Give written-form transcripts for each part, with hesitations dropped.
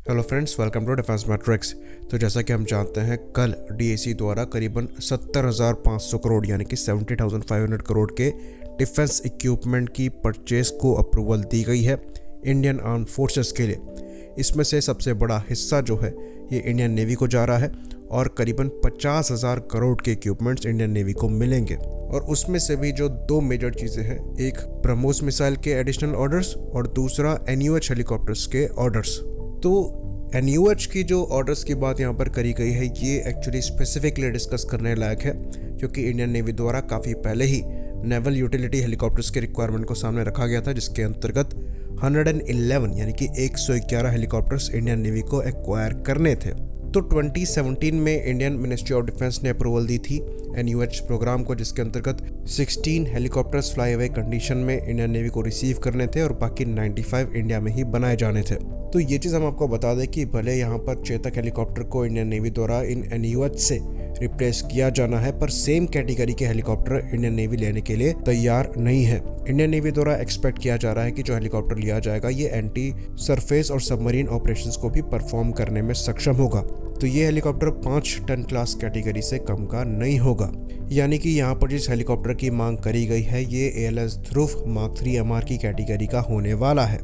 Hello friends, welcome to defence matrix. तो जैसा कि हम जानते हैं, कल डीएसी द्वारा करीबन 70,500 करोड़ यानी कि 70,500 करोड़ के डिफेंस इक्विपमेंट की परचेज को अप्रूवल दी गई है इंडियन आर्म फोर्सेस के लिए। इसमें से सबसे बड़ा हिस्सा जो है ये इंडियन नेवी को जा रहा है और करीबन 50,000 करोड़ के इक्विपमेंट्स इंडियन नेवी को मिलेंगे। और उसमें से भी जो दो मेजर चीज़ें हैं, एक ब्रह्मोस मिसाइल के एडिशनल ऑर्डर्स और दूसरा एनयूएच हेलीकॉप्टर्स के ऑर्डर्स। तो एनयूएच की जो ऑर्डर्स की बात यहाँ पर करी गई है, ये एक्चुअली स्पेसिफिकली डिस्कस करने लायक है, क्योंकि इंडियन नेवी द्वारा काफ़ी पहले ही नेवल यूटिलिटी हेलीकॉप्टर्स के रिक्वायरमेंट को सामने रखा गया था, जिसके अंतर्गत 111 यानी कि 111 हेलीकॉप्टर्स इंडियन नेवी को एक्वायर करने थे। तो 2017 में इंडियन मिनिस्ट्री ऑफ डिफेंस ने अप्रूवल दी थी एनयूएच प्रोग्राम को, जिसके अंतर्गत 16 हेलीकॉप्टर्स फ्लाई अवे कंडीशन में इंडियन नेवी को रिसीव करने थे और बाकी 95 इंडिया में ही बनाए जाने थे। तो ये चीज़ हम आपको बता दें कि भले यहाँ पर चेतक हेलीकॉप्टर को इंडियन नेवी द्वारा इन एनयूएच से रिप्लेस किया जाना है, पर सेम कैटेगरी के हेलीकॉप्टर इंडियन नेवी लेने के लिए तैयार नहीं है। इंडियन नेवी द्वारा एक्सपेक्ट किया जा रहा है कि जो हेलीकॉप्टर लिया जाएगा ये एंटी सरफेस और सबमरीन ऑपरेशंस को भी परफॉर्म करने में सक्षम होगा। तो ये हेलीकॉप्टर 5 टन क्लास कैटेगरी से कम का नहीं होगा। यानी कि यहाँ पर जिस हेलीकॉप्टर की मांग करी गई है ये ALS ध्रुव मार्क 3 MR की कैटेगरी का होने वाला है।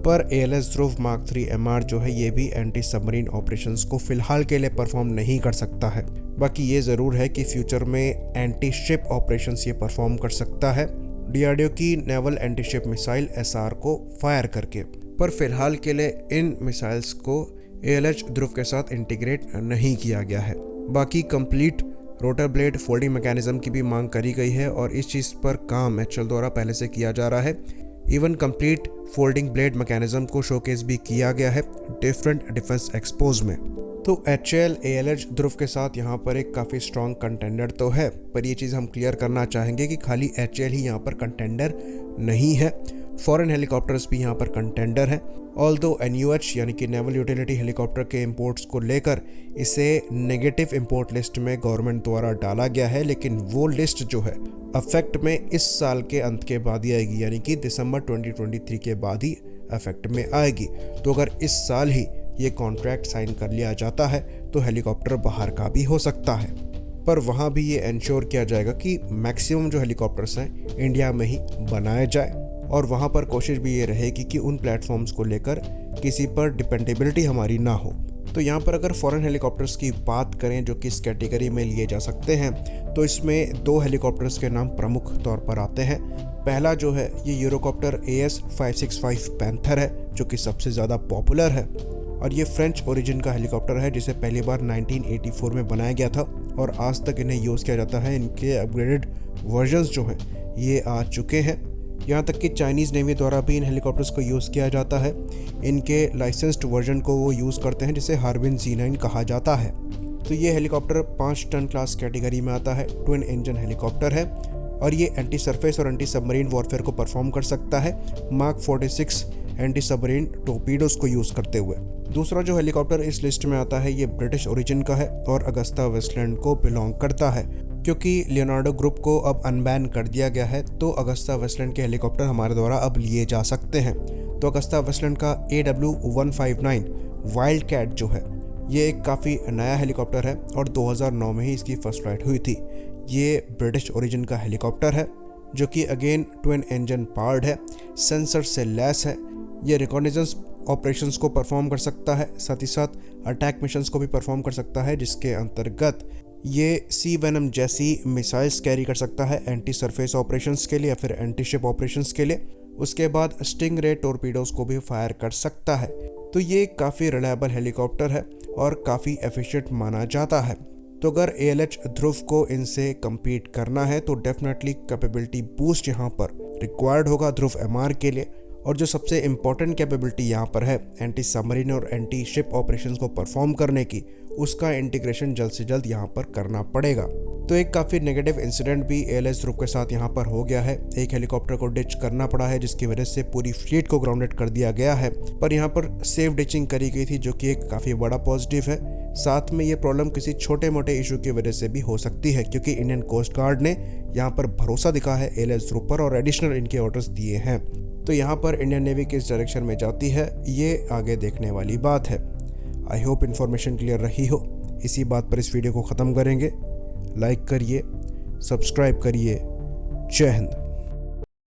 पर ALS ध्रुव मार्क 3 MR जो है ये भी एंटी सबमरीन ऑपरेशंस को फिलहाल के लिए परफॉर्म नहीं कर सकता है। बाकी ये ज़रूर है कि फ्यूचर में एंटी शिप ऑपरेशंस ये परफॉर्म कर सकता है DRDO की naval anti ship missile SR को फायर करके। पर फिलहाल के लिए इन मिसाइल्स को ALH ध्रुव के साथ इंटीग्रेट नहीं किया गया है। बाकी complete rotor blade folding mechanism की भी मांग करी गई है और इस चीज़ पर काम HAL द्वारा पहले से किया जा रहा है। Even complete folding blade mechanism को शोकेस भी किया गया है डिफरेंट डिफेंस एक्सपोज में। तो HAL ALH ध्रुव के साथ यहाँ पर एक काफ़ी स्ट्रॉन्ग कंटेंडर तो है, पर ये चीज़ हम क्लियर करना चाहेंगे कि खाली HAL ही यहाँ पर कंटेंडर नहीं है, फॉरेन हेलीकॉप्टर्स भी यहाँ पर कंटेंडर है। ऑल्दो NUH यानी कि नेवल यूटिलिटी हेलीकॉप्टर के इंपोर्ट्स को लेकर इसे नेगेटिव इंपोर्ट लिस्ट में गवर्नमेंट द्वारा डाला गया है, लेकिन वो लिस्ट जो है अफेक्ट में इस साल के अंत के बाद ही आएगी, यानी कि दिसंबर 2023 के बाद ही अफेक्ट में आएगी। तो अगर इस साल ही ये कॉन्ट्रैक्ट साइन कर लिया जाता है तो हेलीकॉप्टर बाहर का भी हो सकता है, पर वहाँ भी ये इंश्योर किया जाएगा कि मैक्सिमम जो हेलीकॉप्टर्स हैं इंडिया में ही बनाए जाए। और वहाँ पर कोशिश भी ये रहेगी कि उन प्लेटफॉर्म्स को लेकर किसी पर डिपेंडेबिलिटी हमारी ना हो। तो यहाँ पर अगर फॉरेन हेलीकॉप्टर्स की बात करें जो कि इस कैटेगरी में लिए जा सकते हैं, तो इसमें 2 हेलीकॉप्टर्स के नाम प्रमुख तौर पर आते हैं। पहला जो है ये यूरोकॉप्टर AS565 पैंथर है, जो कि सबसे ज़्यादा पॉपुलर है और ये फ्रेंच ओरिजिन का हेलीकॉप्टर है, जिसे पहली बार 1984 में बनाया गया था और आज तक इन्हें यूज़ किया जाता है। इनके अपग्रेडेड वर्जन्स जो हैं ये आ चुके हैं। यहाँ तक कि चाइनीज़ नेवी द्वारा भी इन हेलीकॉप्टर्स को यूज़ किया जाता है। इनके लाइसेंस्ड वर्जन को वो यूज़ करते हैं, जिसे हार्बिन Z9 कहा जाता है। तो ये हेलीकॉप्टर 5 टन क्लास कैटेगरी में आता है, ट्विन इंजन हेलीकॉप्टर है और ये एंटी सरफेस और एंटी सबमरीन वॉरफेयर को परफॉर्म कर सकता है मार्क 46 एंटी सबमरीन टोर्पीडोज को यूज़ करते हुए। दूसरा जो हेलीकॉप्टर इस लिस्ट में आता है ये ब्रिटिश ओरिजिन का है और अगस्ता वेस्टलैंड को बिलोंग करता है। क्योंकि लियोनार्डो ग्रुप को अब अनबैन कर दिया गया है तो अगस्ता वेस्टलैंड के हेलीकॉप्टर हमारे द्वारा अब लिए जा सकते हैं। तो अगस्ता वेस्टलैंड का AW159 वाइल्ड कैट जो है ये एक काफ़ी नया हेलीकॉप्टर है और 2009 में ही इसकी फर्स्ट फ्लाइट हुई थी। ये ब्रिटिश ओरिजिन का हेलीकॉप्टर है जो कि अगेन ट्विन इंजन पावर्ड है, सेंसर से लैस है। ये रिकॉग्निजेंस ऑपरेशंस को परफॉर्म कर सकता है, साथ ही साथ अटैक मिशंस को भी परफॉर्म कर सकता है, जिसके अंतर्गत ये सी वेनम जैसी मिसाइल्स कैरी कर सकता है एंटी सरफेस ऑपरेशंस के लिए या फिर एंटी शिप ऑपरेशंस के लिए। उसके बाद स्टिंग रे टोर्पीडोज को भी फायर कर सकता है। तो ये काफ़ी रिलायबल हेलीकॉप्टर है और काफ़ी एफिशिएंट माना जाता है। तो अगर ALH ध्रुव को इनसे कम्पीट करना है तो डेफिनेटली कैपेबिलिटी बूस्ट यहाँ पर रिक्वायर्ड होगा ध्रुव MR के लिए। और जो सबसे इम्पॉर्टेंट कैपेबिलिटी यहाँ पर है एंटी सबमरीन और एंटी शिप ऑपरेशंस को परफॉर्म करने की, उसका इंटीग्रेशन जल्द से जल्द यहाँ पर करना पड़ेगा। तो एक काफ़ी नेगेटिव इंसिडेंट भी ALH ध्रुव के साथ यहाँ पर हो गया है। एक हेलीकॉप्टर को डिच करना पड़ा है, जिसकी वजह से पूरी फ्लीट को ग्राउंडेड कर दिया गया है, पर यहाँ पर सेफ डिचिंग करी गई थी, जो कि एक काफ़ी बड़ा पॉजिटिव है। साथ में ये प्रॉब्लम किसी छोटे मोटे इशू की वजह से भी हो सकती है, क्योंकि इंडियन कोस्ट गार्ड ने यहाँ पर भरोसा दिखा है ALH ध्रुव पर और एडिशनल इनके ऑर्डर्स दिए हैं। तो यहाँ पर इंडियन नेवी किस डायरेक्शन में जाती है ये आगे देखने वाली बात है। आई होप इन्फॉर्मेशन क्लियर रही हो। इसी बात पर इस वीडियो को ख़त्म करेंगे। लाइक करिए, सब्सक्राइब करिए। जय हिंद।